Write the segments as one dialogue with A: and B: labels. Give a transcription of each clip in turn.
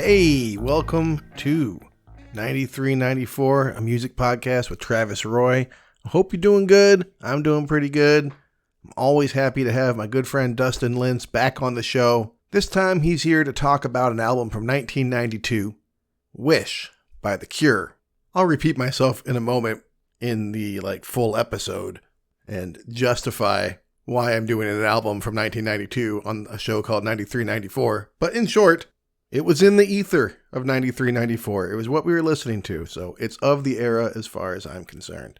A: Hey, welcome to 9394, a music podcast with Travis Roy. I hope you're doing good. I'm doing pretty good. I'm always happy to have my good friend Dustin Lince back on the show. This time he's here to talk about an album from 1992, Wish by The Cure. I'll repeat myself in a moment in the full episode and justify why I'm doing an album from 1992 on a show called 9394. But in short, it was in the ether of 9394. It was what we were listening to, so it's of the era as far as I'm concerned.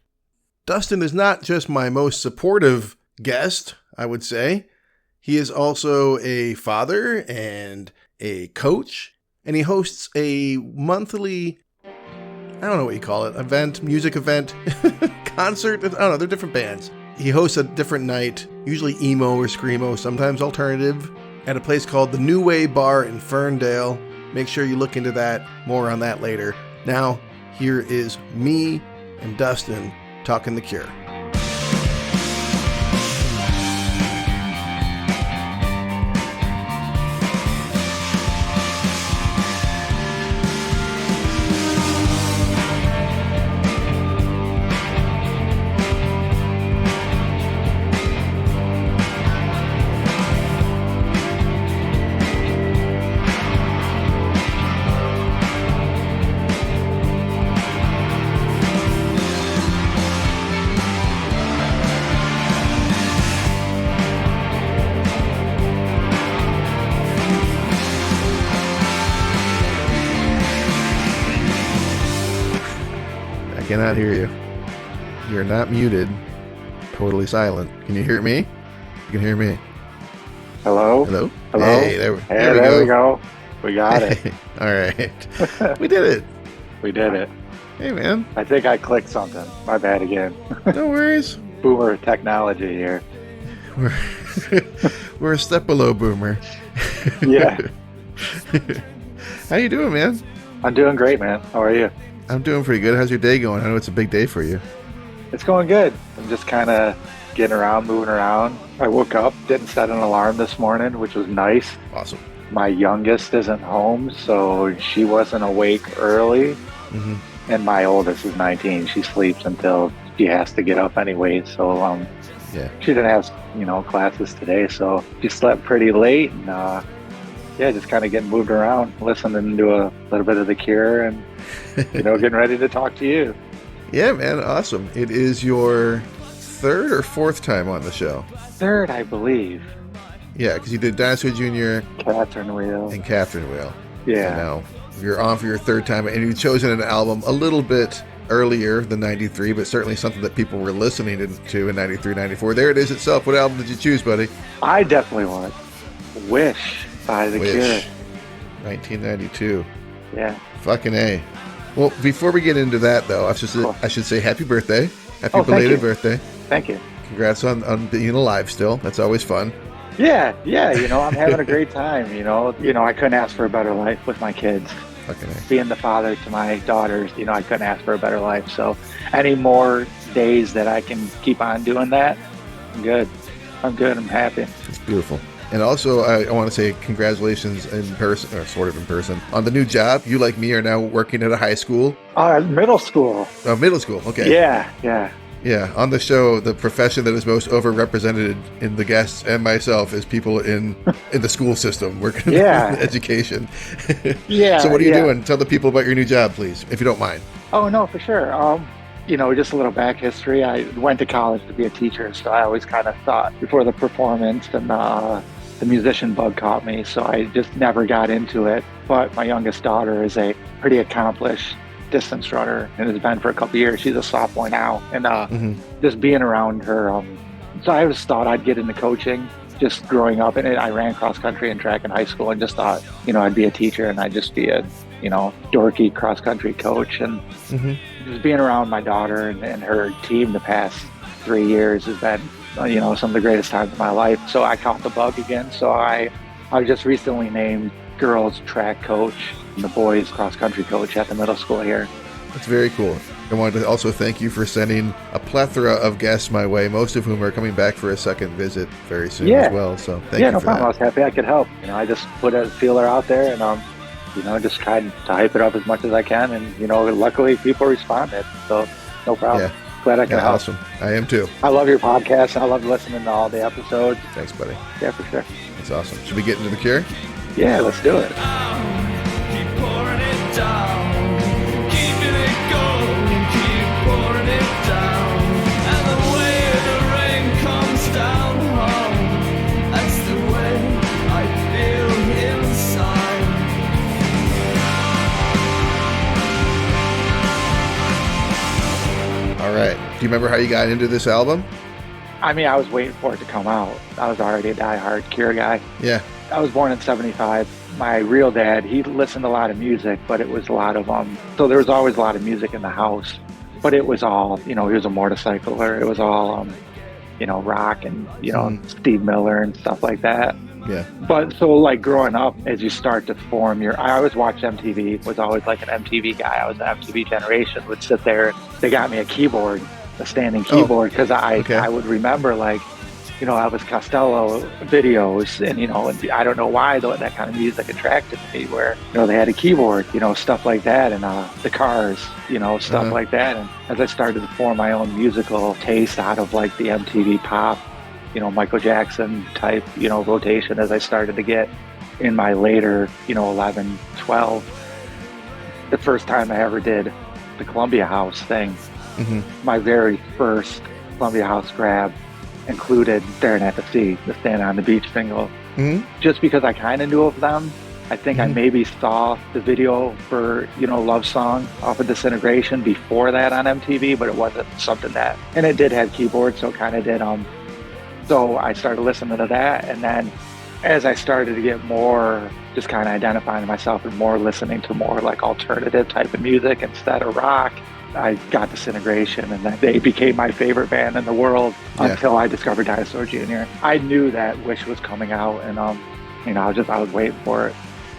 A: Dustin is not just my most supportive guest, I would say. He is also a father and a coach, and he hosts a monthly, I don't know what you call it, event, music event, concert, I don't know, they're different bands. He hosts a different night, usually emo or screamo, sometimes alternative, at a place called the New Way Bar in Ferndale. Make sure you look into that. More on that later. Now, here is me and Dustin talking The Cure. I cannot hear you. You're not muted. Totally silent. Can you hear me? You can hear me.
B: Hello?
A: Hello?
B: Hello?
A: Hey, there
B: we go. We got it.
A: All right. We did it.
B: We did it.
A: Hey, man.
B: I think I clicked something. My bad again.
A: No worries.
B: Boomer technology here.
A: We're a step below boomer.
B: Yeah.
A: How you doing, man?
B: I'm doing great, man. How are you?
A: I'm doing pretty good. How's your day going? I know it's a big day for you.
B: It's going good. I'm just kind of getting around, moving around. I woke up, didn't set an alarm this morning, which was nice.
A: Awesome.
B: My youngest isn't home, so she wasn't awake early.
A: Mm-hmm.
B: And my oldest is 19. She sleeps until she has to get up anyway. So
A: yeah, she
B: didn't have classes today, so she slept pretty late. And just kind of getting moved around, listening to a little bit of The Cure, and getting ready to talk to you.
A: Yeah, man, awesome. It is your third or fourth time on the show?
B: Third, I believe.
A: Yeah, because you did Dinosaur Jr.
B: Catherine Wheel.
A: And Catherine Wheel.
B: Yeah.
A: And now you're on for your third time, and you've chosen an album a little bit earlier than 93, but certainly something that people were listening to in 93, 94. There it is itself. What album did you choose, buddy?
B: I definitely went Wish by The Cure.
A: 1992.
B: Yeah.
A: Fucking A. Well, before we get into that, though, I should say happy birthday. Happy belated birthday.
B: Thank you.
A: Congrats on being alive still. That's always fun.
B: Yeah. I'm having a great time. I couldn't ask for a better life with my kids.
A: Fucking A.
B: Being the father to my daughters, I couldn't ask for a better life. So any more days that I can keep on doing that, I'm good. I'm happy.
A: It's beautiful. And also, I want to say congratulations in person, or sort of in person, on the new job. You, like me, are now working at a high school.
B: Middle school.
A: Oh, middle school. Okay.
B: Yeah.
A: Yeah. On the show, the profession that is most overrepresented in the guests and myself is people in the school system working in education.
B: Yeah.
A: So what are you doing? Tell the people about your new job, please, if you don't mind.
B: Oh, no, for sure. Just a little back history. I went to college to be a teacher, so I always kind of thought before the performance, and the musician bug caught me, so I just never got into it. But my youngest daughter is a pretty accomplished distance runner and has been for a couple of years. She's a sophomore now, and just being around her. So I just thought I'd get into coaching. Just growing up, and I ran cross country and track in high school, and just thought, I'd be a teacher and I'd just be a dorky cross country coach. And just being around my daughter and her team the past 3 years has been some of the greatest times of my life. So I caught the bug again. So I was just recently named girls track coach and the boys cross country coach at the middle school here.
A: That's very cool. I wanted to also thank you for sending a plethora of guests my way, most of whom are coming back for a second visit very soon as well. So thank you
B: no
A: for
B: problem.
A: that.
B: I was happy I could help. I just put a feeler out there, and just tried to hype it up as much as I can. And, luckily people responded. So no problem.
A: Yeah.
B: Glad I can help.
A: Awesome. I am too.
B: I love your podcast. I love listening to all the episodes.
A: Thanks, buddy.
B: Yeah, for sure.
A: That's awesome. Should we get into The Cure?
B: Yeah, let's do it.
C: Keep pouring it down, keeping it going, keep pouring it down. And the way the rain comes down, that's the way I feel inside.
A: All right. Do you remember how you got into this album?
B: I mean, I was waiting for it to come out. I was already a diehard Cure guy.
A: Yeah.
B: I was born in 75. My real dad, he listened to a lot of music, but it was a lot of, so there was always a lot of music in the house, but it was all, he was a motorcycler. It was all, rock and, Steve Miller and stuff like that.
A: Yeah.
B: But so like growing up, as you start to form I always watched MTV, was always like an MTV guy. I was an MTV generation, would sit there. They got me a keyboard, a standing keyboard, because I would remember like, Elvis Costello videos and, and I don't know why though that kind of music attracted me where, they had a keyboard, stuff like that and the Cars, stuff like that. And as I started to form my own musical taste out of like the MTV pop, Michael Jackson type, rotation as I started to get in my later, 11, 12, the first time I ever did the Columbia House thing, my very first Columbia House grab included Staring at the Sea, the Stand on the Beach single. Just because I kind of knew of them, I think I maybe saw the video for, Love Song off of Disintegration before that on MTV, but it wasn't something that, and it did have keyboards, so it kind of did, so I started listening to that, and then as I started to get more, just kind of identifying myself and more listening to more like alternative type of music instead of rock, I got Disintegration, and then they became my favorite band in the world until I discovered Dinosaur Jr. I knew that Wish was coming out, and I was waiting for it.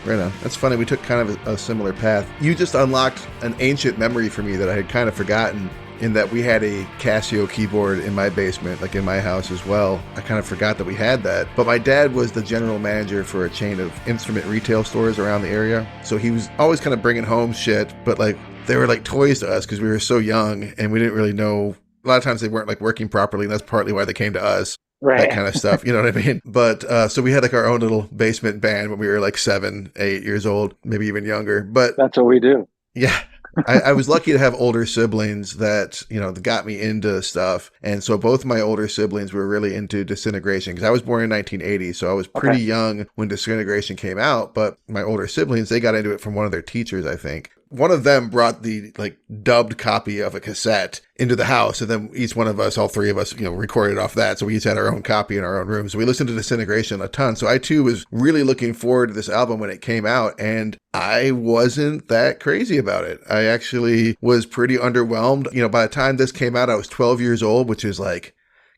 A: Right on. That's funny. We took kind of a similar path. You just unlocked an ancient memory for me that I had kind of forgotten, in that we had a Casio keyboard in my basement, like in my house as well. I kind of forgot that we had that. But my dad was the general manager for a chain of instrument retail stores around the area. So he was always kind of bringing home shit, but like they were like toys to us because we were so young and we didn't really know. A lot of times they weren't like working properly, and that's partly why they came to us.
B: Right.
A: That kind of stuff, you know what I mean? But so we had like our own little basement band when we were like 7, 8 years old, maybe even younger. But
B: that's what we do.
A: Yeah. I was lucky to have older siblings that, got me into stuff. And so both my older siblings were really into Disintegration because I was born in 1980. So I was pretty young when Disintegration came out. But my older siblings, they got into it from one of their teachers, I think. One of them brought the like dubbed copy of a cassette into the house. And then each one of us, all three of us, recorded off that. So we each had our own copy in our own room. So we listened to Disintegration a ton. So I too was really looking forward to this album when it came out. And I wasn't that crazy about it. I actually was pretty underwhelmed. By the time this came out, I was 12 years old, which is like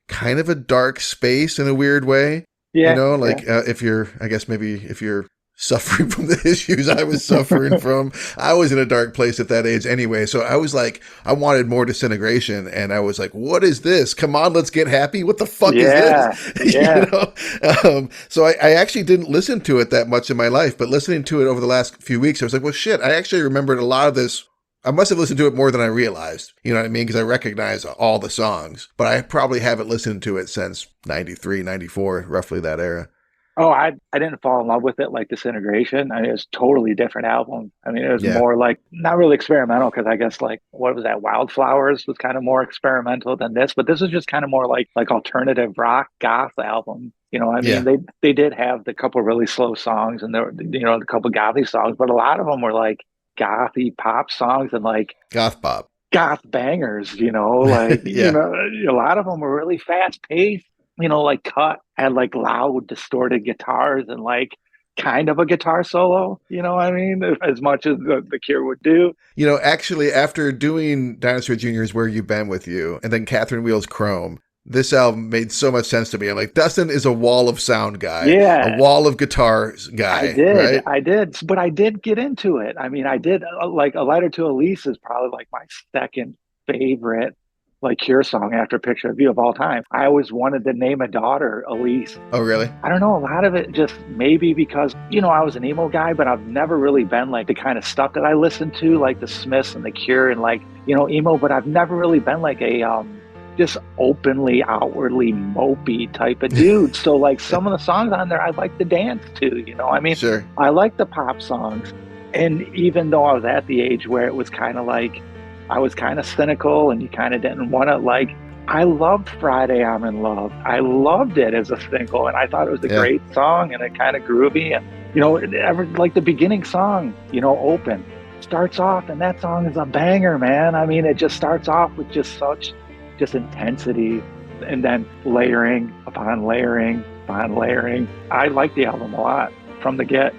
A: kind of a dark space in a weird way.
B: Yeah.
A: If you're suffering from the issues I was suffering from, I was in a dark place at that age anyway. So I was like, I wanted more Disintegration. And I was like, what is this? Come on, let's get happy. What the fuck is this?
B: Yeah.
A: So I actually didn't listen to it that much in my life, but listening to it over the last few weeks, I was like, well, shit, I actually remembered a lot of this. I must have listened to it more than I realized. You know what I mean? Because I recognize all the songs, but I probably haven't listened to it since 93, 94, roughly that era.
B: Oh, I didn't fall in love with it like Disintegration. I mean, it was a totally different album. I mean, it was more like, not really experimental, because I guess like, what was that? Wildflowers was kind of more experimental than this, but this was just kind of more like alternative rock goth album. They did have the couple really slow songs and there were, a couple gothy songs, but a lot of them were like gothy pop songs and like
A: goth pop,
B: goth bangers, a lot of them were really fast paced. Like cut, had like loud distorted guitars and like kind of a guitar solo, as much as the Cure would do.
A: Actually, after doing Dinosaur Jr.'s Where You Been With You and then Catherine Wheel's Chrome, this album made so much sense to me. I'm like, Dustin is a wall of sound guy, a wall of guitars guy.
B: I did, but I did get into it. I mean, I did like A Letter to Elise is probably like my second favorite like Cure song after Picture of You of all time. I always wanted to name a daughter Elise.
A: Oh, really?
B: I don't know, a lot of it just maybe because, I was an emo guy, but I've never really been like the kind of stuff that I listened to, like the Smiths and the Cure and like, emo, but I've never really been like a just openly, outwardly mopey type of dude. So like some of the songs on there, I like to dance to,
A: Sure.
B: I like the pop songs. And even though I was at the age where it was kind of like, I was kind of cynical and you kind of didn't want to like, I loved Friday I'm in Love. I loved it as a single and I thought it was a great song and it kind of groovy. And, like the beginning song, Open, starts off and that song is a banger, man. I mean, it just starts off with just such intensity and then layering upon layering upon layering. I like the album a lot from the get.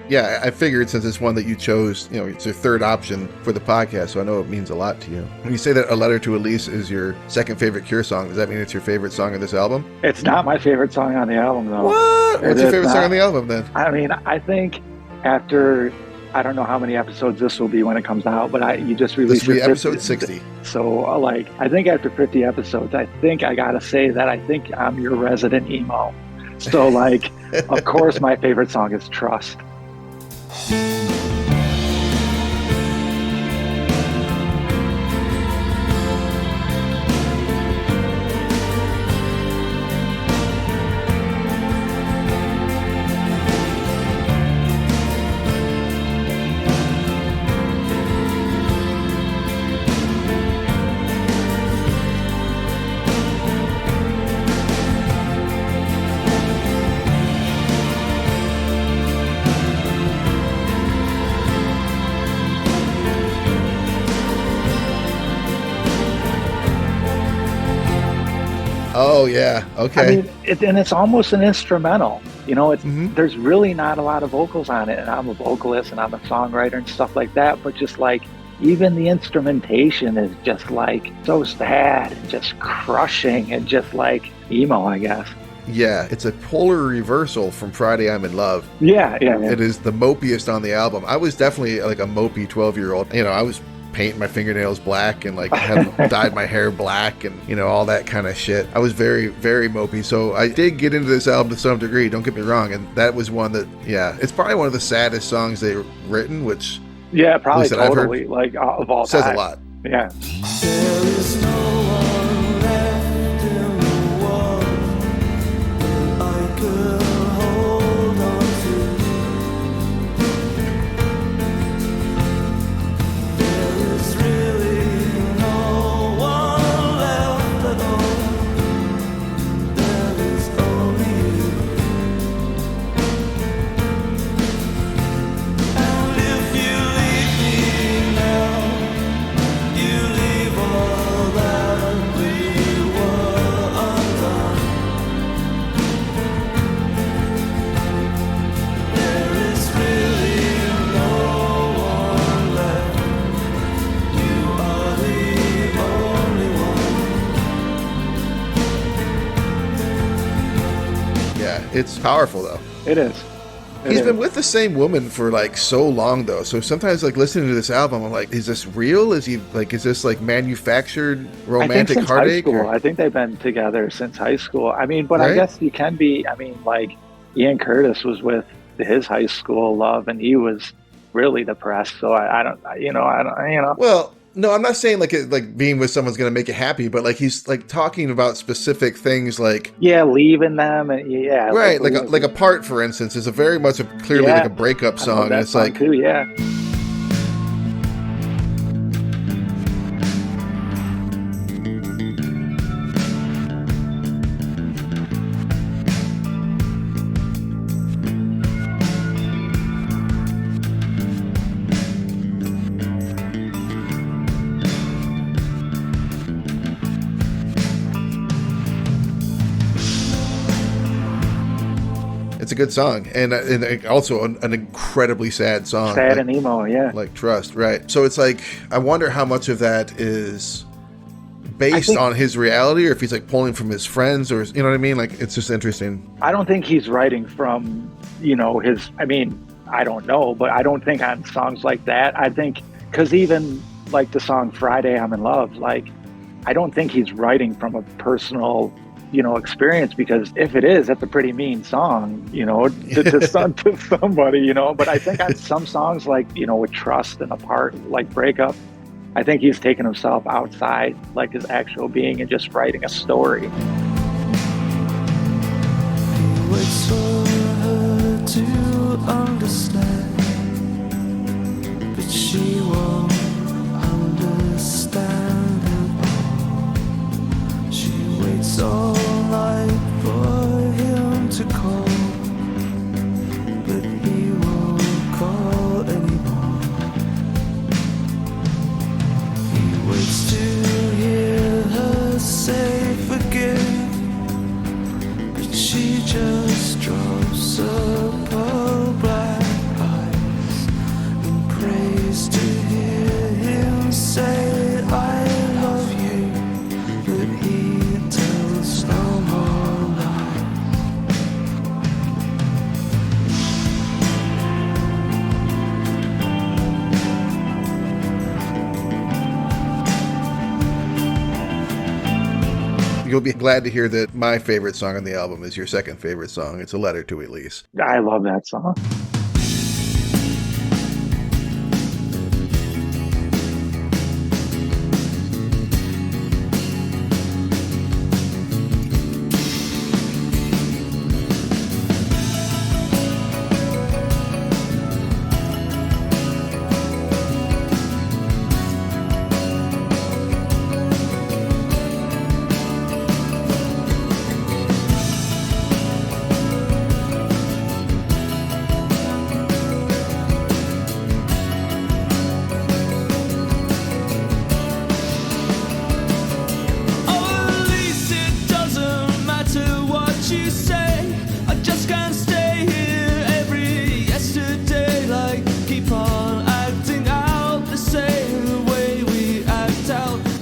A: Yeah, I figured since it's one that you chose, it's your third option for the podcast, so I know it means a lot to you. When you say that A Letter to Elise is your second favorite Cure song, does that mean it's your favorite song of this album?
B: It's not my favorite song on the album, though.
A: What? What's your favorite song on the album, then?
B: I mean, I think after, I don't know how many episodes this will be when it comes out, but you just released
A: this will be episode 60.
B: So, I think after 50 episodes, I think I got to say that I think I'm your resident emo. So, of course, my favorite song is Trust.
A: Oh, yeah. Okay.
B: I mean, it's almost an instrumental. There's really not a lot of vocals on it. And I'm a vocalist and I'm a songwriter and stuff like that. But just like, even the instrumentation is just like so sad and just crushing and just like emo, I guess.
A: Yeah, it's a polar reversal from Friday I'm in Love.
B: Yeah.
A: It is the mopiest on the album. I was definitely like a mopey 12-year-old. I was painting my fingernails black and like had dyed my hair black and all that kind of shit. I was very, very mopey. So I did get into this album to some degree, don't get me wrong, and that was one that it's probably one of the saddest songs they've written, which
B: probably totally like of all
A: says
B: time.
A: a lot.
B: Yeah.
C: There is no one left in the world that I could hold on to. There is really no one left at all. There is only you. And if you leave me now, you leave all that we were undone. There is really no one left. You are the only one.
A: Yeah, it's powerful though.
B: It is.
A: He's been with the same woman for like so long though. So sometimes like listening to this album, I'm like, is this real? Is this like manufactured romantic heartache?
B: I think they've been together since high school. I mean, but
A: Right?
B: I guess you can be, like Ian Curtis was with his high school love and he was really depressed. So I don't.
A: Well, no, I'm not saying like being with someone's gonna make you happy, but like he's like talking about specific things like
B: leaving them and
A: right, like Apart, for instance, is a very much clearly like a breakup song. And it's like
B: too, yeah.
A: it's a good song, and also an incredibly sad song.
B: Sad and emo, yeah.
A: Like Trust, right? So it's like I wonder how much of that is based on his reality, or if he's like pulling from his friends, or you know what I mean? Like it's just interesting.
B: I don't think he's writing from, his, I don't know, but I don't think on songs like that. I think, because even like the song Friday I'm in Love, like, I don't think he's writing from a personal, experience, because if it is, that's a pretty mean song, to somebody, But I think on some songs, like, with Trust and Apart, like Breakup, I think he's taken himself outside, like, his actual being and just writing a story.
C: Waits for her to understand, but she won't understand at all. She waits all night for him to call, but he won't call anymore. He waits to hear her say forgive, but she just drops up her black eyes and prays to hear him say I love you, but he tells no more lies.
A: You'll be glad to hear that my favorite song on the album is your second favorite song. It's A Letter to Elise.
B: I love that song.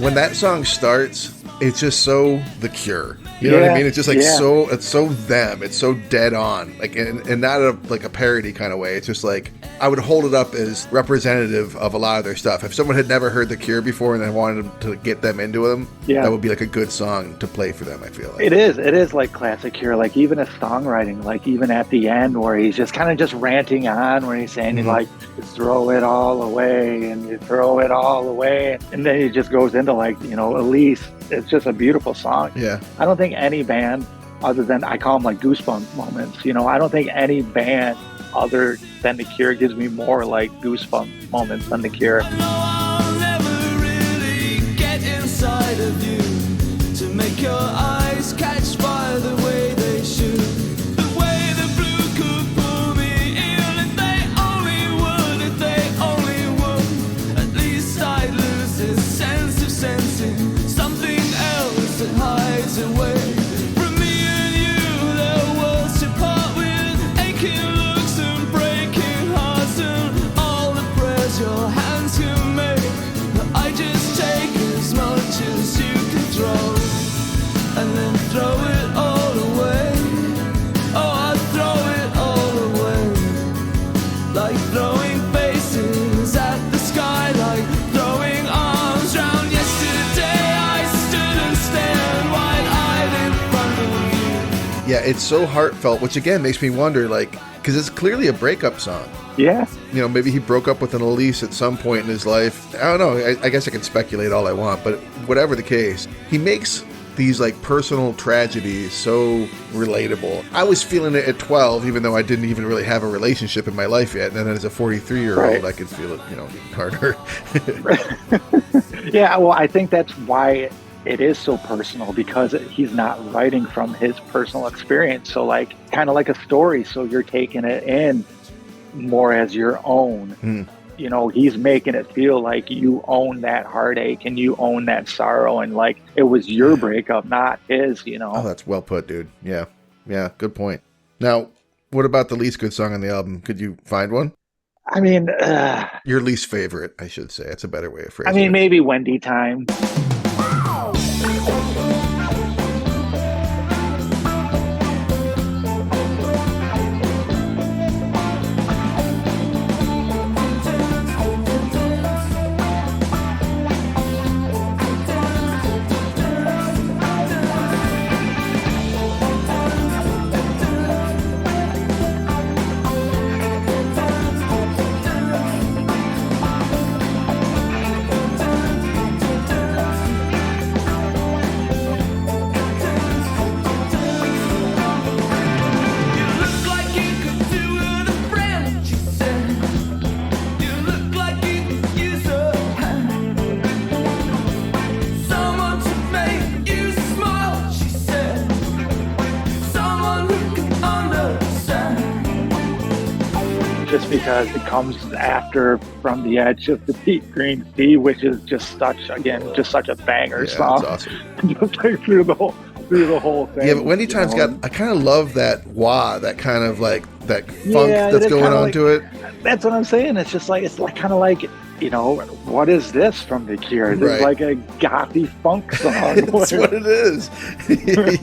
A: When that song starts, it's just so The Cure. You know what I mean? It's just like it's so them. It's so dead on, like, and not a parody kind of way. It's just like, I would hold it up as representative of a lot of their stuff. If someone had never heard The Cure before and then wanted to get them into them, that would be like a good song to play for them, I feel like. It
B: is like classic Cure, like even his songwriting, like even at the end where he's just kind of just ranting on, where he's saying, like, throw it all away and you throw it all away. And then he just goes into like, Elise. It's just a beautiful song.
A: Yeah.
B: I don't think any band other than, I call them like goosebump moments, I don't think any band other than The Cure gives me more like goosebump moments than The Cure.
C: I know I'll never really get inside of you to make your eyes catch fire the way they should. The way the blue could pull me in if they only would, if they only would. At least I'd lose this sense of sensing something else that hides away from me and you. There was to part with aching looks and breaking hearts and all the prayers your hands can make. But I just take as much as you can throw and then throw it all away. Oh, I throw it all away, like throwing faces at the sky, like throwing arms round yesterday. I stood and stared wide-eyed in front of you.
A: Yeah, it's so heartfelt, which again makes me wonder, like, because it's clearly a breakup song.
B: Yeah.
A: Maybe he broke up with an Elise at some point in his life. I don't know. I guess I can speculate all I want, but whatever the case, he makes these like personal tragedies so relatable. I was feeling it at 12, even though I didn't even really have a relationship in my life yet. And then as a 43-year-old, I could feel it, even harder.
B: Yeah, well, I think that's why it is so personal, because he's not writing from his personal experience. So like, kind of like a story. So you're taking it in more as your own. He's making it feel like you own that heartache and you own that sorrow, and like it was your breakup, not his, Oh,
A: that's well put, dude. Yeah. Yeah. Good point. Now, what about the least good song on the album? Could you find one?
B: I mean,
A: your least favorite, I should say. That's a better way of phrasing it.
B: I mean, maybe Wendy Time. just because it comes after From the Edge of the Deep Green Sea, which is just such a banger song.
A: That's awesome.
B: Just like through the whole thing.
A: Yeah, but Wendy Time's I kind of love that that kind of like that funk that's going on to it.
B: That's what I'm saying. It's just like, it's like kind of like, what is this from The Cure? It's like a gothy funk song.
A: That's what it is.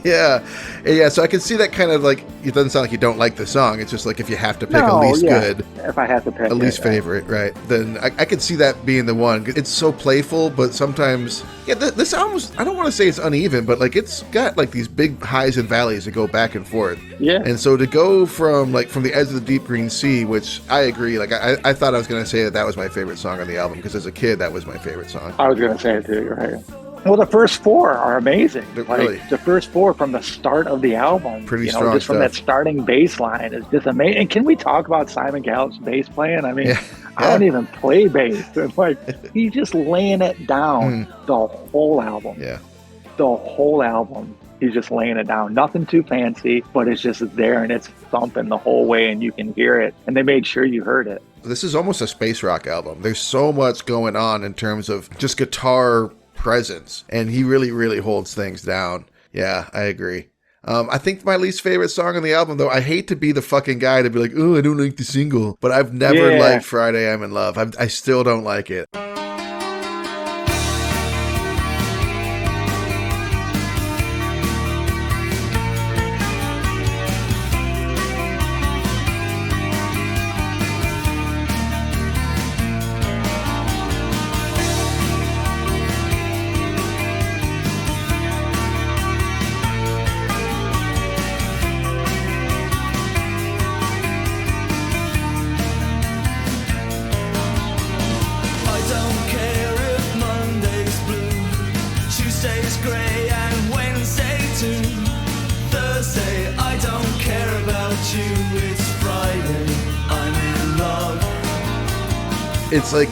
A: Yeah. So I can see that kind of like, it doesn't sound like you don't like the song. It's just like if you have to pick a least good.
B: If I have to pick
A: a least favorite, right? Then I could see that being the one. It's so playful, but sometimes, this album's, I don't want to say it's uneven, but like it's got like these big highs and valleys that go back and forth.
B: Yeah.
A: And so to go from the Edge of the Deep Green Sea, which I agree, like I thought I was going to say that was my favorite song on the album, because as a kid that was my favorite song.
B: I was going to say it too, right? Well, the first four are amazing.
A: Really?
B: The first four from the start of the album,
A: pretty strong
B: just
A: stuff.
B: From that starting bass line is just amazing. And can we talk about Simon Gallup's bass playing? I mean, I don't even play bass. It's like he's just laying it down the whole album.
A: Yeah.
B: The whole album. He's just laying it down. Nothing too fancy, but it's just there and it's thumping the whole way and you can hear it. And they made sure you heard it.
A: This is almost a space rock album. There's so much going on in terms of just guitar presence, and he really, really holds things down. Yeah, I agree. I think my least favorite song on the album, though, I hate to be the fucking guy to be like, oh, I don't like the single, but I've never liked Friday I'm in Love. I still don't like it. It's like,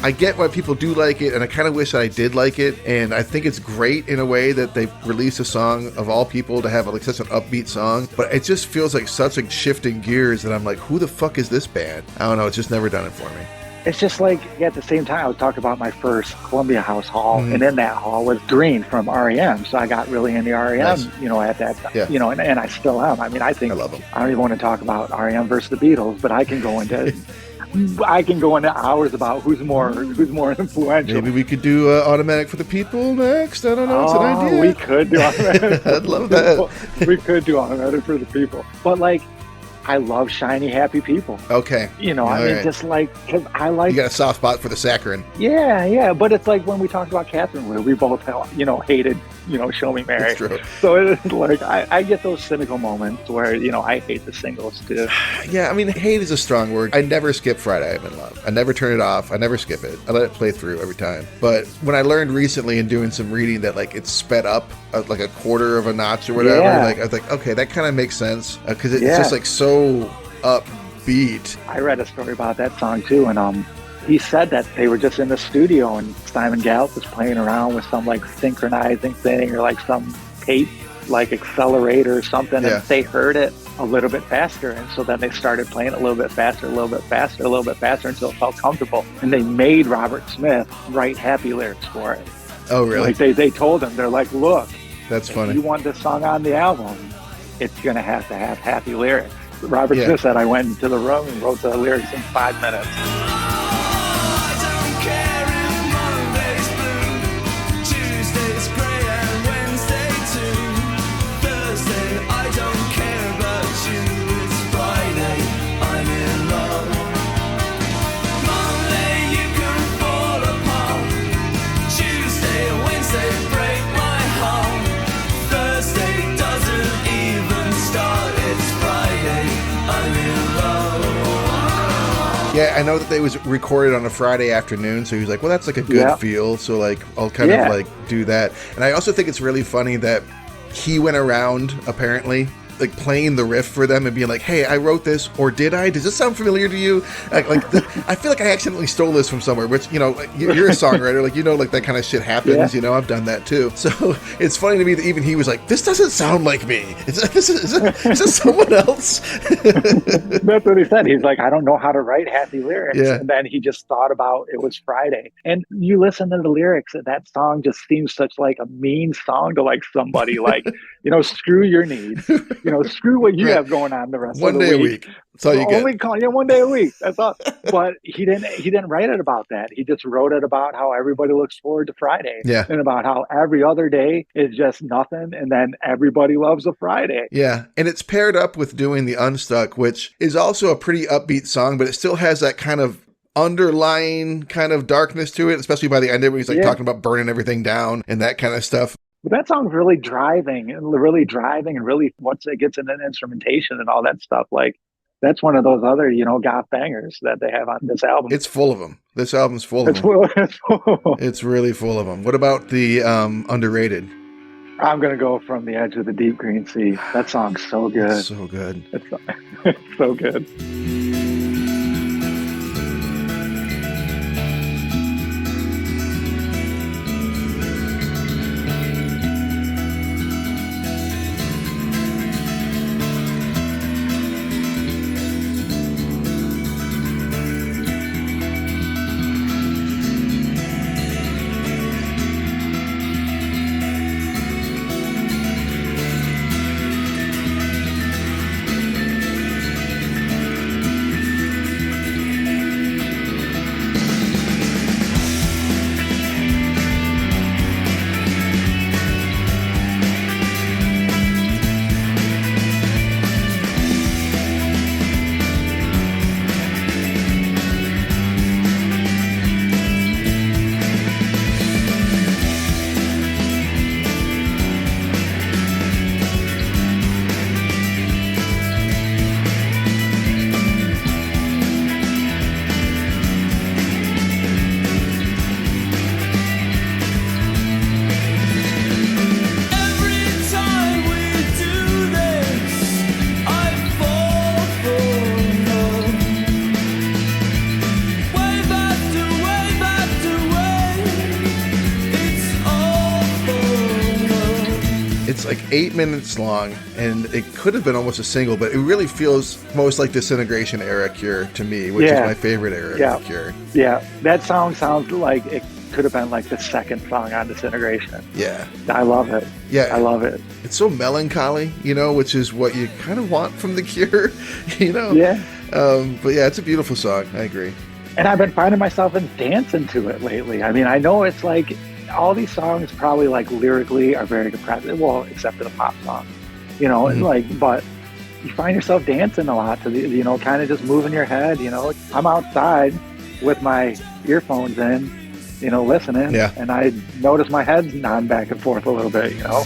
A: I get why people do like it, and I kind of wish I did like it, and I think it's great in a way that they release a song of all people to have like such an upbeat song, but it just feels like such a shifting gears that I'm like, who the fuck is this band? I don't know, it's just never done it for me.
B: It's just like, at the same time, I was talking about my first Columbia House hall, and in that hall was Green from R.E.M., so I got really into R.E.M., at that time, and I still am. I mean, I think,
A: I love them.
B: I don't even want to talk about R.E.M. versus the Beatles, but I can go into hours about who's more influential.
A: Maybe we could do Automatic for the People next. I don't know. It's an idea.
B: We could do Automatic.
A: I'd love that.
B: We could do Automatic for the People. But like, I love Shiny Happy People.
A: Okay.
B: Just like, because I like...
A: You got a soft spot for the saccharine.
B: Yeah. But it's like when we talked about Catherine, where we both, hated, Show Me Mary.
A: That's true.
B: So it's like, I get those cynical moments where, I hate the singles too.
A: Yeah, I mean, hate is a strong word. I never skip Friday I'm in Love. I never turn it off. I never skip it. I let it play through every time. But when I learned recently in doing some reading that like it's sped up like a quarter of a notch or whatever, like I was like, okay, that kind of makes sense, because it's just like so upbeat.
B: I read a story about that song too, and he said that they were just in the studio and Simon Gallup was playing around with some like synchronizing thing or like some tape like accelerator or something, and they heard it a little bit faster, and so then they started playing it a little bit faster until it felt comfortable, and they made Robert Smith write happy lyrics for it.
A: Oh really?
B: Like they told him, they're like, look,
A: that's funny,
B: if you want this song on the album, it's gonna have to have happy lyrics. Robert Smith said, I went into the room and wrote the lyrics in 5 minutes.
A: Yeah, I know that they was recorded on a Friday afternoon, so he was like, well, that's like a good feel, so like I'll kind of like do that. And I also think it's really funny that he went around apparently like playing the riff for them and being like, hey, I wrote this, or did I? Does this sound familiar to you? I feel like I accidentally stole this from somewhere, which, you know, you're a songwriter, like, you know, like that kind of shit happens, you know, I've done that too. So it's funny to me that even he was like, this doesn't sound like me. Is this someone else?
B: That's what he said. He's like, I don't know how to write happy lyrics.
A: Yeah.
B: And then he just thought about it was Friday. And you listen to the lyrics, and that song just seems such like a mean song to like somebody like, you know, screw your needs, you know, screw what you have going on the rest of the week.
A: 1 day a week. That's all you get.
B: Only call you 1 day a week. That's all. But he didn't write it about that. He just wrote it about how everybody looks forward to Friday.
A: Yeah.
B: And about how every other day is just nothing. And then everybody loves a Friday.
A: Yeah. And it's paired up with doing the Unstuck, which is also a pretty upbeat song, but it still has that kind of underlying kind of darkness to it, especially by the end of it. He's like talking about burning everything down and that kind of stuff.
B: But that song's really driving and really once it gets into instrumentation and all that stuff, like that's one of those other, you know, goth bangers that they have on this album.
A: It's full of them. This album's full of them. It's really full of them. What about the underrated?
B: I'm going to go From the Edge of the Deep Green Sea. That song's so good.
A: It's so good.
B: It's so good.
A: It's like 8 minutes long, and it could have been almost a single, but it really feels most like Disintegration era Cure to me, which is my favorite era of Cure.
B: Yeah, that song sounds like it could have been like the second song on Disintegration.
A: Yeah.
B: I love it.
A: Yeah.
B: I love it.
A: It's so melancholy, you know, which is what you kind of want from the Cure, you know?
B: Yeah.
A: But yeah, it's a beautiful song. I agree.
B: And I've been finding myself dancing to it lately. I mean, I know it's like all these songs probably like lyrically are very depressing. Well, except for the pop song, you know, like, but you find yourself dancing a lot to the, you know, kind of just moving your head, you know. I'm outside with my earphones in, you know, listening, and I notice my head's nodding back and forth a little bit, you know.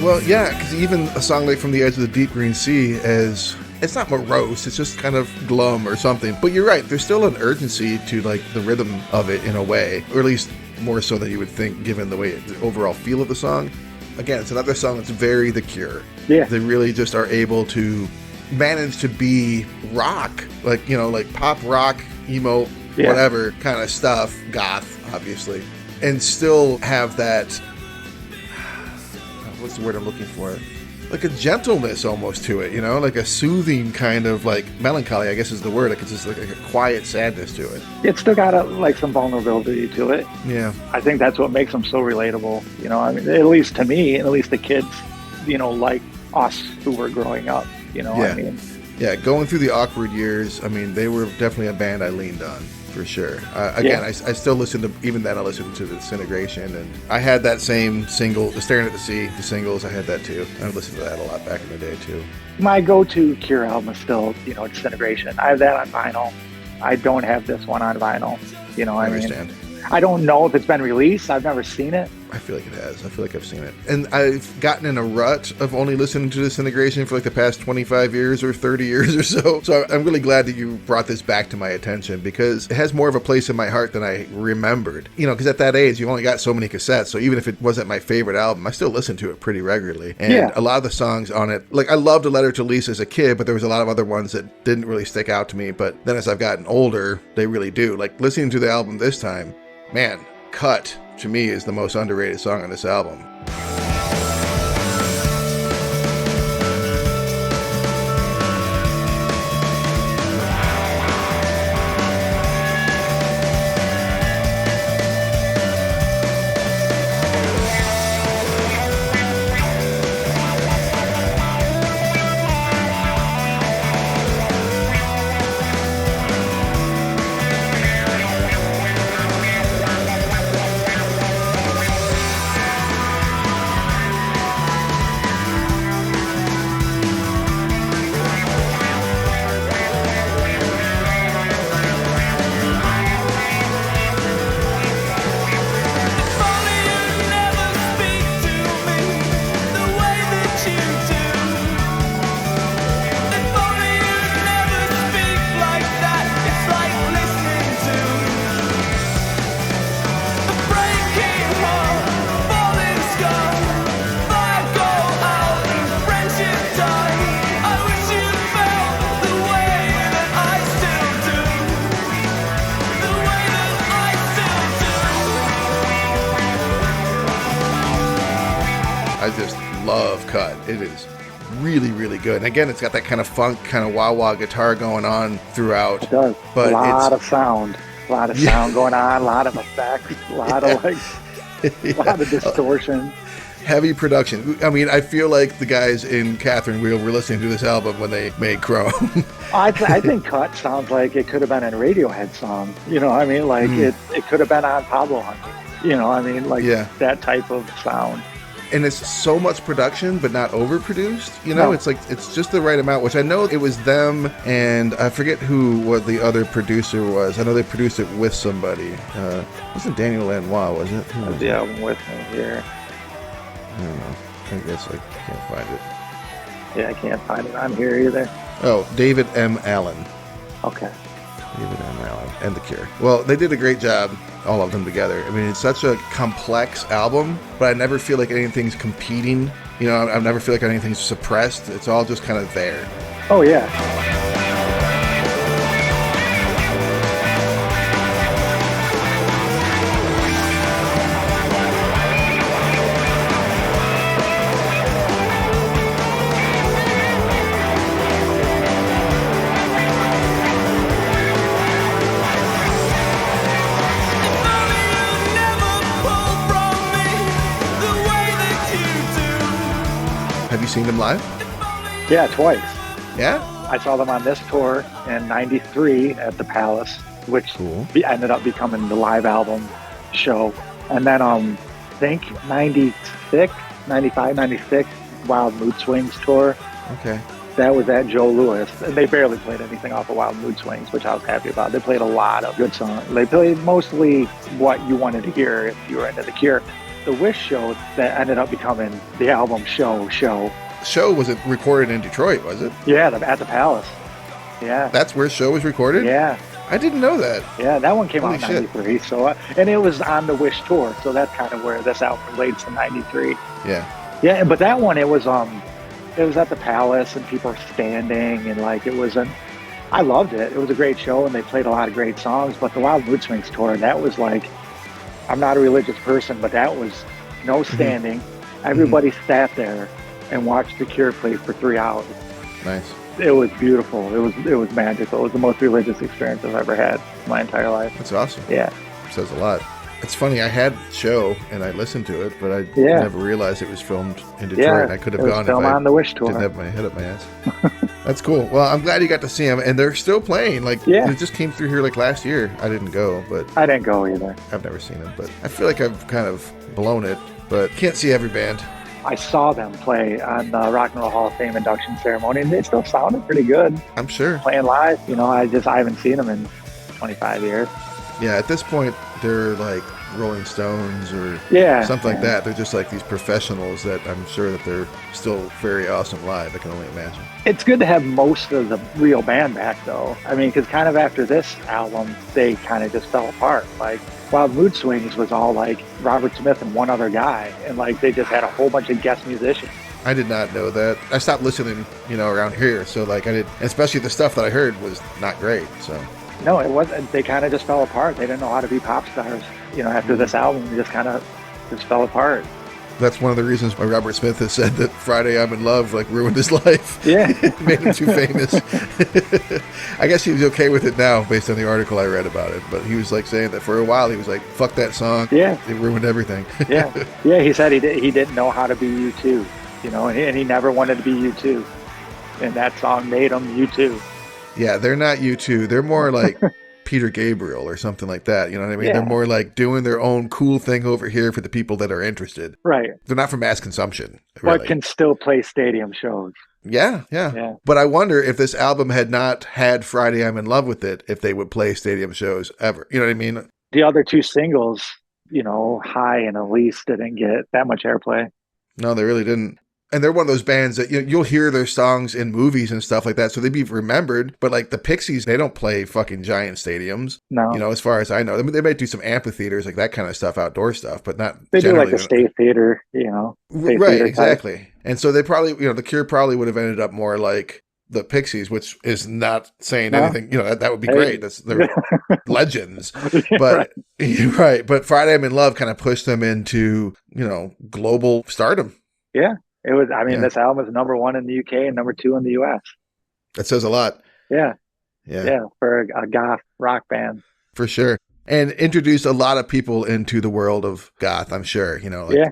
A: Well, yeah, because even a song like From the Edge of the Deep Green Sea is, it's not morose, it's just kind of glum or something. But you're right, there's still an urgency to like the rhythm of it in a way, or at least more so than you would think given the way the overall feel of the song. Again, it's another song that's very The Cure.
B: Yeah.
A: They really just are able to manage to be rock, like, you know, like pop rock, emo, whatever kind of stuff, goth, obviously, and still have that, what's the word I'm looking for? Like a gentleness almost to it, you know, like a soothing kind of like melancholy, I guess is the word. Like it's just like a quiet sadness to it.
B: It's still got like some vulnerability to it.
A: Yeah.
B: I think that's what makes them so relatable. You know, I mean, at least to me, and at least the kids, you know, like us who were growing up, you know, I mean.
A: Yeah, going through the awkward years, I mean, they were definitely a band I leaned on. For sure. I still listen to, even then I listened to the Disintegration, and I had that same single, the Staring at the Sea, the singles, I had that too. I listened to that a lot back in the day too.
B: My go-to Cure album is still, you know, Disintegration. I have that on vinyl. I don't have this one on vinyl. You know, I understand. I don't know if it's been released. I've never seen it.
A: I feel like it has. I feel like I've seen it. And I've gotten in a rut of only listening to Disintegration for like the past 25 years or 30 years or so. So I'm really glad that you brought this back to my attention because it has more of a place in my heart than I remembered. You know, because at that age, you only got so many cassettes. So even if it wasn't my favorite album, I still listened to it pretty regularly. And a lot of the songs on it, like I loved A Letter to Lisa as a kid, but there was a lot of other ones that didn't really stick out to me. But then as I've gotten older, they really do. Like listening to the album this time, man, Cut to me is the most underrated song on this album. I just love Cut. It is really, really good. And again, it's got that kind of funk, kind of wah-wah guitar going on throughout.
B: It does.
A: But
B: a lot of sound. A lot of sound going on, a lot of effects, a lot of a lot of distortion.
A: Heavy production. I mean, I feel like the guys in Catherine Wheel were listening to this album when they made Chrome.
B: I think Cut sounds like it could have been a Radiohead song. You know, I mean, like it could have been on Pablo Hunter. You know, I mean, like that type of sound.
A: And it's so much production, but not overproduced. You know, it's like it's just the right amount. Which I know it was them, and I forget what the other producer was. I know they produced it with somebody. It wasn't Daniel Lanois, was it? Who was
B: the album with me here.
A: I don't know. I guess I can't find it.
B: Yeah, I can't find it on here either.
A: Oh, David M. Allen.
B: Okay.
A: David M. Allen and The Cure. Well, they did a great job, all of them together. I mean, it's such a complex album, but I never feel like anything's competing. You know, I never feel like anything's suppressed. It's all just kind of there.
B: Oh, yeah.
A: Have you seen them live?
B: Yeah, twice.
A: Yeah?
B: I saw them on this tour in '93 at the Palace, which ended up becoming the live album show. And then I think 96, 95, 96, Wild Mood Swings tour.
A: Okay.
B: That was at Joe Louis. And they barely played anything off of Wild Mood Swings, which I was happy about. They played a lot of good songs. They played mostly what you wanted to hear if you were into The Cure. The Wish show that ended up becoming the album show.
A: Show wasn't recorded in Detroit, was it?
B: Yeah, at the Palace. Yeah.
A: That's where Show was recorded?
B: Yeah.
A: I didn't know that.
B: Yeah, that one came
A: Holy
B: out in '93. So, and it was on the Wish tour, so that's kind of where this album relates to '93.
A: Yeah.
B: Yeah, but that one, it was at the Palace, and people were standing, and like I loved it. It was a great show, and they played a lot of great songs. But the Wild Mood Swings tour, that was like, I'm not a religious person, but that was no standing. Everybody sat there and watched The Cure play for 3 hours.
A: Nice.
B: It was beautiful. It was magical. It was the most religious experience I've ever had in my entire life.
A: That's awesome.
B: Yeah.
A: Says a lot. It's funny, I had Show and I listened to it, but I never realized it was filmed in Detroit. I could have gone if I
B: on the Wish tour.
A: Didn't have my head up my ass. That's cool. Well, I'm glad you got to see them, and they're still playing. Like, it just came through here like last year. I didn't go, but
B: I didn't go either.
A: I've never seen them, but I feel like I've kind of blown it, but can't see every band.
B: I saw them play on the Rock and Roll Hall of Fame induction ceremony, and they still sounded pretty good.
A: I'm sure.
B: Playing live, you know, I haven't seen them in 25 years.
A: Yeah, at this point, they're like Rolling Stones or something like that. They're just like these professionals that I'm sure that they're still very awesome live. I can only imagine.
B: It's good to have most of the real band back, though. I mean, because kind of after this album, they kind of just fell apart. Like, Wild Mood Swings was all like Robert Smith and one other guy, and like they just had a whole bunch of guest musicians.
A: I did not know that. I stopped listening, around here. So like especially the stuff that I heard was not great. So
B: no, it wasn't. They kind of just fell apart. They didn't know how to be pop stars. After this album, they just kind of fell apart.
A: That's one of the reasons why Robert Smith has said that Friday I'm in Love like ruined his life.
B: Yeah.
A: Made him too famous. I guess he was okay with it now based on the article I read about it. But he was like saying that for a while he was like, fuck that song.
B: Yeah.
A: It ruined everything.
B: Yeah. Yeah, he said he didn't know how to be U2, and he never wanted to be U2. And that song made him U2.
A: Yeah, they're not U2. They're more like Peter Gabriel or something like that. You know what I mean?
B: Yeah.
A: They're more like doing their own cool thing over here for the people that are interested.
B: Right.
A: They're not for mass consumption. Really.
B: But can still play stadium shows.
A: Yeah. But I wonder if this album had not had Friday I'm in Love with It, if they would play stadium shows ever. You know what I mean?
B: The other two singles, High and Elise, didn't get that much airplay.
A: No, they really didn't. And they're one of those bands that you'll hear their songs in movies and stuff like that, so they'd be remembered. But like the Pixies, they don't play fucking giant stadiums.
B: No,
A: as far as I know, I mean, they might do some amphitheaters, like that kind of stuff, outdoor stuff, but not.
B: They do like the State Theater, State
A: right?
B: Theater
A: exactly.
B: Type.
A: And so they probably, the Cure probably would have ended up more like the Pixies, which is not saying anything. That would be great. They're legends. But right. But Friday I'm in Love kind of pushed them into global stardom.
B: Yeah. It was. I mean, This album is #1 in the UK and #2 in the US.
A: That says a lot.
B: Yeah, for a goth rock band,
A: for sure, and introduced a lot of people into the world of goth. I'm sure,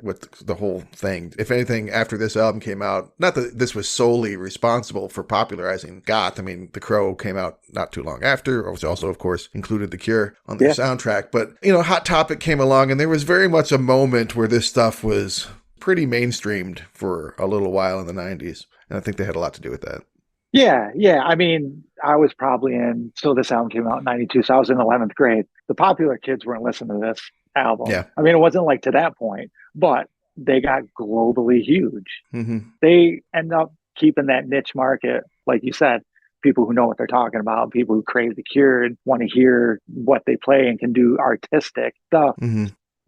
A: with the whole thing. If anything, after this album came out, not that this was solely responsible for popularizing goth. I mean, The Crow came out not too long after, which also, of course, included The Cure on their soundtrack. But Hot Topic came along, and there was very much a moment where this stuff was pretty mainstreamed for a little while in the 90s. And I think they had a lot to do with that.
B: Yeah. I mean, I was probably this album came out in 92, so I was in 11th grade. The popular kids weren't listening to this album.
A: Yeah.
B: I mean, it wasn't like to that point, but they got globally huge.
A: Mm-hmm.
B: They end up keeping that niche market, like you said, people who know what they're talking about, people who crave The Cure and want to hear what they play and can do artistic stuff,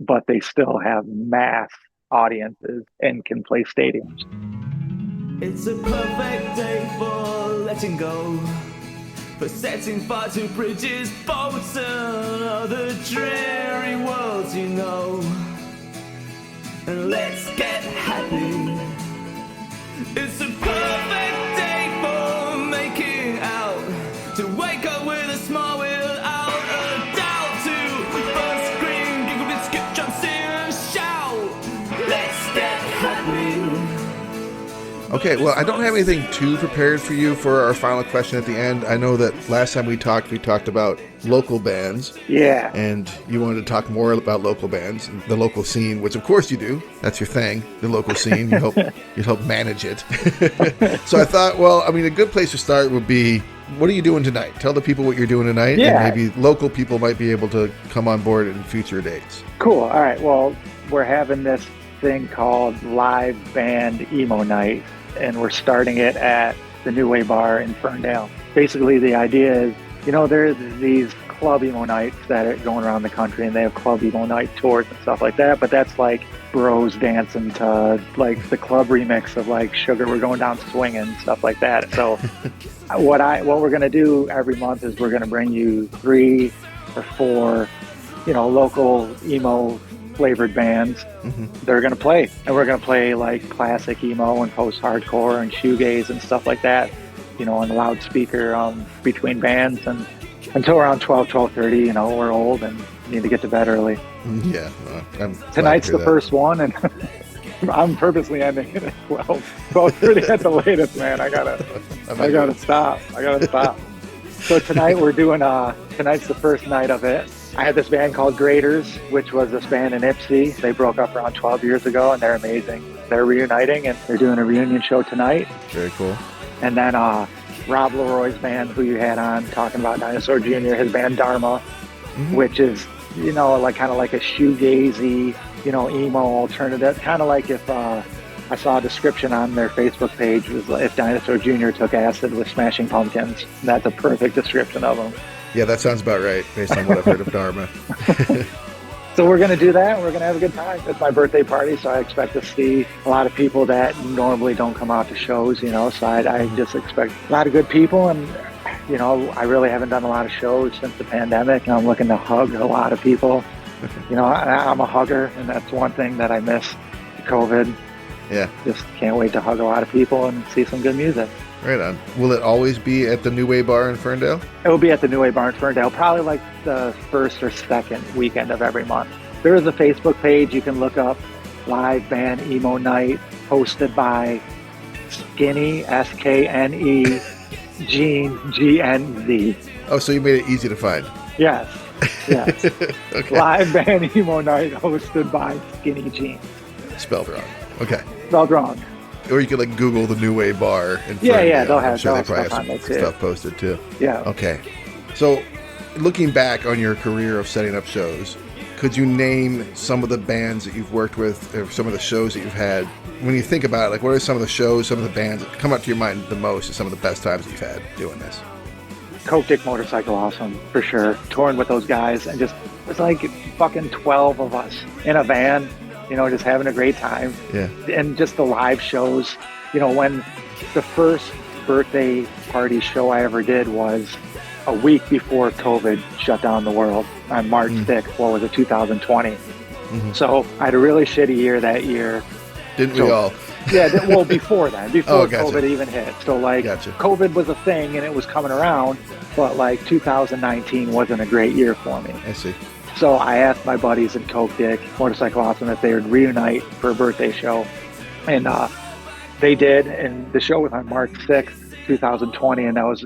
B: but they still have mass audiences and can play stadiums.
C: It's a perfect day for letting go, for setting fire to bridges, boats and other dreary worlds, and let's get happy. It's a perfect day for making out, to wake up with a smile without a doubt, to first scream, giggle, skip, jump, sing and shout. Let's get happy.
A: Okay, well, I don't have anything too prepared for you for our final question at the end. I know that last time we talked about local bands.
B: Yeah.
A: And you wanted to talk more about local bands and the local scene, which of course you do. That's your thing, the local scene. You help manage it. So I thought, well, I mean, a good place to start would be, what are you doing tonight? Tell the people what you're doing tonight, and maybe local people might be able to come on board in future dates.
B: Cool. All right. Well, we're having this thing called Live Band Emo Night, and we're starting it at the New Way Bar in Ferndale. Basically, the idea is, there's these club emo nights that are going around the country, and they have club emo night tours and stuff like that, but that's like bros dancing to like the club remix of like Sugar We're Going Down Swinging, stuff like that. So what we're going to do every month is we're going to bring you 3 or 4, local emo flavored bands. They're going to play, and we're going to play like classic emo and post-hardcore and shoegaze and stuff like that, on the loudspeaker between bands, and until around 12:30. We're old and need to get to bed early.
A: Yeah,
B: tonight's the first one, and I'm purposely ending it at 12:30 at the latest, man. I gotta stop. So tonight we're doing tonight's the first night of it. I had this band called Graders, which was this band in Ipsy. They broke up around 12 years ago, and they're amazing. They're reuniting, and they're doing a reunion show tonight.
A: Very cool.
B: And then Rob Leroy's band, who you had on talking about Dinosaur Jr., his band Dharma, which is you know, like kind of like a shoegazy, you know, emo alternative. Kind of like if I saw a description on their Facebook page was like, if Dinosaur Jr. took acid with Smashing Pumpkins. That's a perfect description of them.
A: Yeah, that sounds about right based on what I've heard of Dharma.
B: So we're going to do that. We're going to have a good time. It's my birthday party, so I expect to see a lot of people that normally don't come out to shows, you know, so I just expect a lot of good people. And, you know, I really haven't done a lot of shows since the pandemic, and I'm looking to hug a lot of people. You know, I'm a hugger, and that's one thing that I miss COVID.
A: Yeah.
B: Just can't wait to hug a lot of people and see some good music.
A: Right on. Will it always be at the New Way Bar in Ferndale?
B: It will be at the New Way Bar in Ferndale, probably like the first or second weekend of every month. There is a Facebook page you can look up, Live Band Emo Night, hosted by Skinny, S-K-N-E, Gene, G-N-Z.
A: Oh, so you made it easy to find.
B: Yes.
A: Okay.
B: Live Band Emo Night, hosted by Skinny Gene.
A: Spelled wrong. Okay.
B: Spelled wrong.
A: Or you could like Google the New Way Bar in
B: Yeah,
A: Ferndale.
B: they'll
A: I'm
B: have,
A: sure
B: they'll
A: they probably
B: have stuff
A: have
B: on
A: some
B: there too.
A: stuff posted too.
B: Yeah.
A: Okay. So, looking back on your career of setting up shows, could you name some of the bands that you've worked with, or some of the shows that you've had? When you think about it, like, what are some of the shows, some of the bands that come up to your mind the most, and some of the best times that you've had doing this?
B: Coke Dick Motorcycle Awesome, for sure. Touring with those guys, and just, it's like fucking 12 of us in a van, you know, just having a great time.
A: Yeah.
B: And just the live shows, you know, when the first birthday party show I ever did was a week before COVID shut down the world on March 6th, 2020.
A: Mm-hmm.
B: So I had a really shitty year that year.
A: Didn't we all?
B: Yeah, well, before then, before
A: Gotcha.
B: COVID even hit. So, like,
A: Gotcha.
B: COVID was a thing and it was coming around, but, like, 2019 wasn't a great year for me.
A: I see.
B: So I asked my buddies in Coke Dick, Motorcycle Awesome, if they would reunite for a birthday show. And they did, and the show was on March 6th, 2020, and that was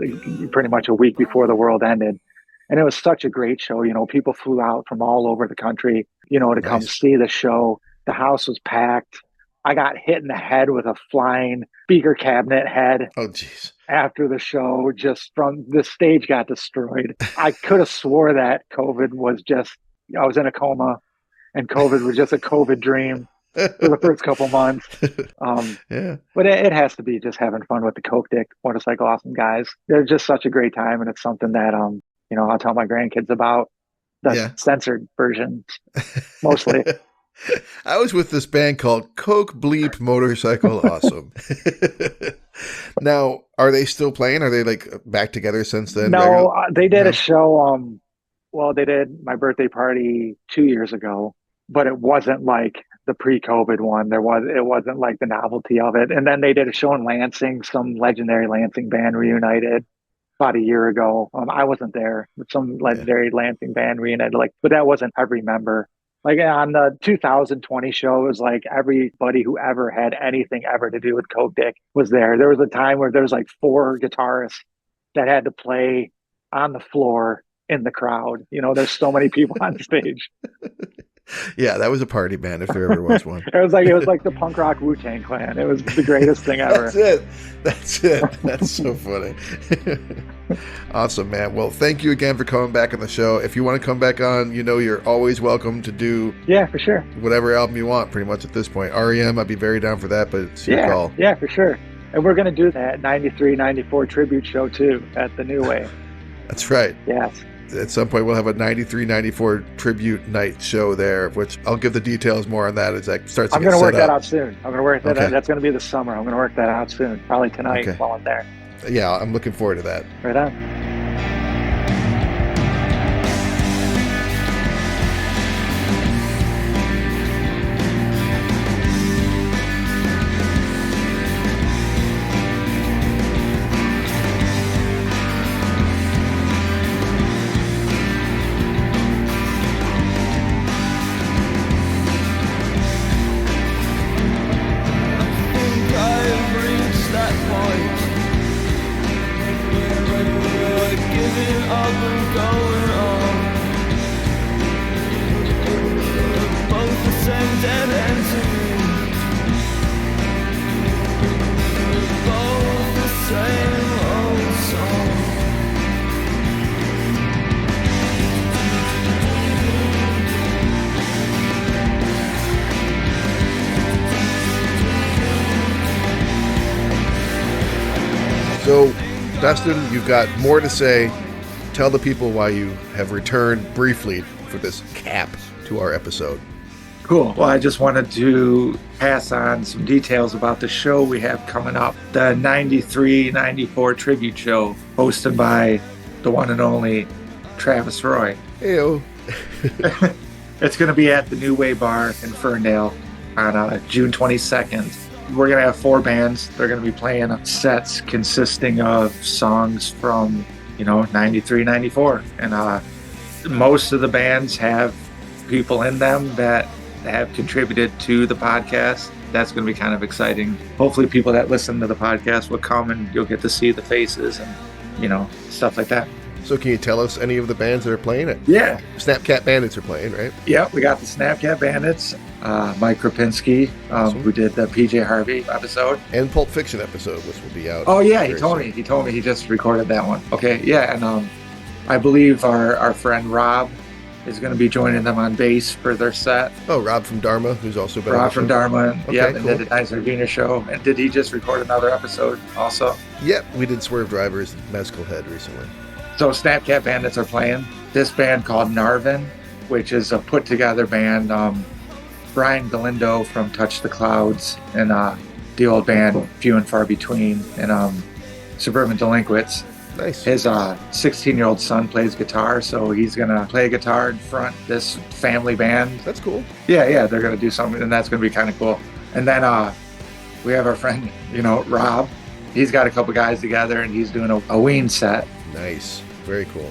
B: pretty much a week before the world ended. And it was such a great show. You know, people flew out from all over the country, you know, to come see the show. The house was packed. I got hit in the head with a flying speaker cabinet head.
A: Oh, jeez.
B: After the show, just from the stage got destroyed. I could have swore that COVID was just, I was in a coma and COVID was just a COVID dream for the first couple months.
A: Yeah.
B: But it has to be just having fun with the Coke Dick Motorcycle Awesome guys. They're just such a great time, and it's something that, you know, I'll tell my grandkids about. The censored versions, mostly.
A: I was with this band called Coke Bleep Motorcycle Awesome. Now, are they still playing? Are they like back together since then?
B: No, they did a show. Well, they did my birthday party 2 years ago, but it wasn't like the pre-COVID one. It wasn't like the novelty of it. And then they did a show in Lansing. Some legendary Lansing band reunited about a year ago. I wasn't there, but some legendary Lansing band reunited. But that wasn't every member. Like on the 2020 show, it was like everybody who ever had anything ever to do with Coke Dick was there. There was a time where there was like 4 guitarists that had to play on the floor in the crowd. You know, there's so many people on stage.
A: Yeah, that was a party band if there ever was one.
B: It was like the punk rock Wu-Tang Clan. It was the greatest thing ever.
A: That's it. That's so funny. Awesome, man. Well, thank you again for coming back on the show. If you want to come back on, you know you're always welcome to do
B: for sure.
A: Whatever album you want, pretty much at this point. REM, I'd be very down for that, but it's your call.
B: Yeah, for sure. And we're going to do that 93, 94 tribute show too at the New Way.
A: That's right.
B: Yes.
A: At some point, we'll have a 93, 94 tribute night show there, which I'll give the details more on that as that starts to get set up.
B: I'm going to work that out soon. I'm going to work that out. That's going to be the summer. I'm going to work that out soon, probably tonight while I'm there.
A: Yeah, I'm looking forward to that.
B: Right on.
C: I've reached that point.
A: Dustin, you've got more to say. Tell the people why you have returned briefly for this cap to our episode.
B: Cool. Well, I just wanted to pass on some details about the show we have coming up. The 93-94 tribute show hosted by the one and only Travis Roy.
A: Heyo.
B: It's going to be at the New Way Bar in Ferndale on June 22nd. We're going to have 4 bands. They're going to be playing sets consisting of songs from, 93, 94. And most of the bands have people in them that have contributed to the podcast. That's going to be kind of exciting. Hopefully people that listen to the podcast will come and you'll get to see the faces and, stuff like that.
A: So can you tell us any of the bands that are playing it?
B: Yeah.
A: Snapcat Bandits are playing, right?
B: Yeah, we got the Snapcat Bandits, Mike Krapinski,
A: Awesome.
B: who did the PJ Harvey episode.
A: And Pulp Fiction episode, which will be out.
B: Oh, yeah, he
A: very
B: told
A: soon.
B: me. He told me he just recorded that one. Okay, yeah, and I believe our friend Rob is going to be joining them on bass for their set.
A: Oh, Rob from Dharma, who's also been on
B: Rob
A: the
B: from
A: show.
B: Dharma,
A: Okay,
B: yeah, and
A: cool.
B: did the Dinosaur Jr. show. And did he just record another episode also?
A: Yep, we did Swerve Driver's Mezcal Head recently.
B: So Snapcat Bandits are playing this band called Narvin, which is a put-together band. Brian Galindo from Touch the Clouds and the old band Few and Far Between and Suburban Delinquents.
A: Nice.
B: His 16-year-old son plays guitar, so he's going to play guitar in front of this family band.
A: That's cool.
B: Yeah, they're going to do something, and that's going to be kind of cool. And then we have our friend, Rob. He's got a couple guys together, and he's doing a Ween set.
A: Nice. Very cool.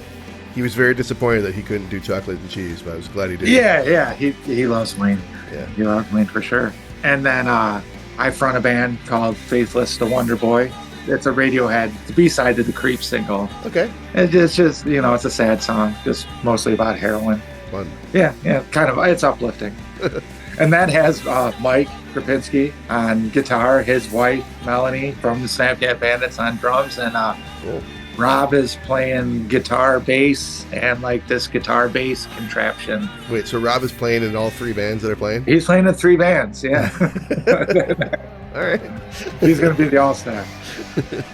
A: He was very disappointed that he couldn't do Chocolate and Cheese, but I was glad he did.
B: Yeah, he loves Ween.
A: Yeah.
B: He loves Ween for sure. And then I front a band called Faithless the Wonder Boy. It's a Radiohead, it's a B-side to the Creep single.
A: Okay.
B: It's just, it's a sad song, just mostly about heroin.
A: Fun.
B: Yeah, kind of, it's uplifting. And that has Mike Krapinski on guitar, his wife, Melanie, from the Snapcat Bandits on drums, and
A: Cool.
B: Rob is playing guitar, bass, and like this guitar bass contraption.
A: Wait, so Rob is playing in all 3 bands that are playing?
B: He's playing in 3 bands, yeah.
A: All right.
B: He's going to be the all-star.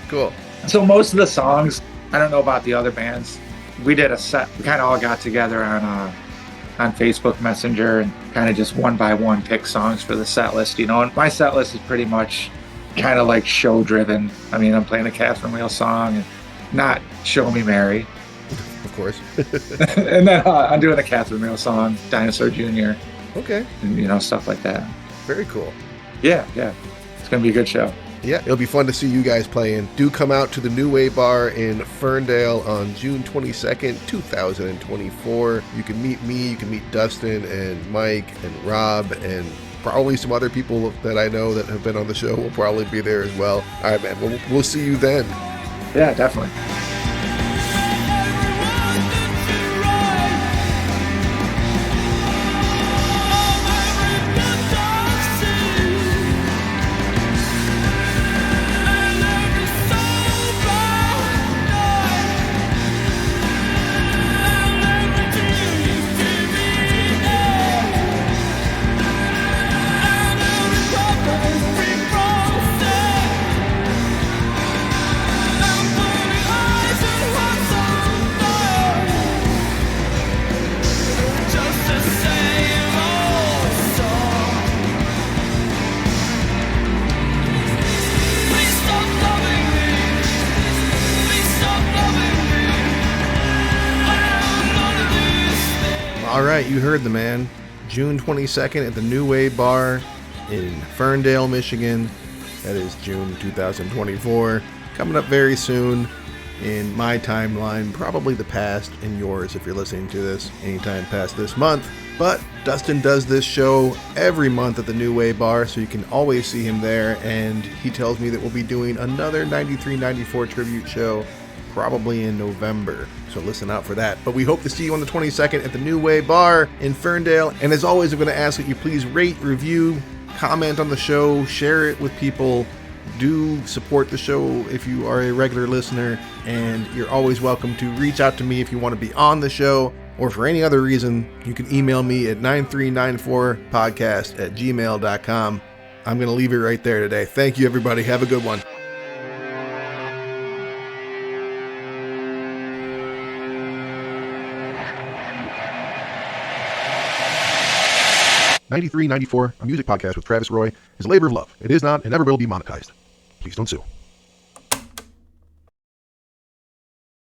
A: Cool.
B: So most of the songs, I don't know about the other bands. We did a set. We kind of all got together on Facebook Messenger and kind of just one by one pick songs for the set list, And my set list is pretty much kind of like show-driven. I mean, I'm playing a Catherine Wheel song and not Show Me Mary.
A: Of course.
B: And then I'm doing a Catherine Wheel song, Dinosaur Jr.,
A: Okay.
B: and, stuff like that.
A: Very cool.
B: Yeah. It's going to be a good show.
A: Yeah, it'll be fun to see you guys playing. Do come out to the New Way Bar in Ferndale on June 22nd, 2024. You can meet me, you can meet Dustin and Mike and Rob and probably some other people that I know that have been on the show will probably be there as well. All right, man, we'll see you then.
B: Yeah, definitely.
A: All right, you heard the man. June 22nd at the New Way Bar in Ferndale, Michigan. That is June 2024. Coming up very soon in my timeline, probably the past in yours if you're listening to this anytime past this month. But Dustin does this show every month at the New Way Bar, so you can always see him there. And he tells me that we'll be doing another 93-94 tribute show probably in November, so listen out for that. But we hope to see you on the 22nd at the New Way Bar in Ferndale. And as always, I'm going to ask that you please rate, review, comment on the show, share it with people. Do support the show if you are a regular listener, and you're always welcome to reach out to me if you want to be on the show, or for any other reason, you can email me at 9394podcast@gmail.com. I'm going to leave it right there today. Thank you, everybody. Have a good one. 9394, a music podcast with Travis Roy, is a labor of love. It is not and never will be monetized. Please don't sue.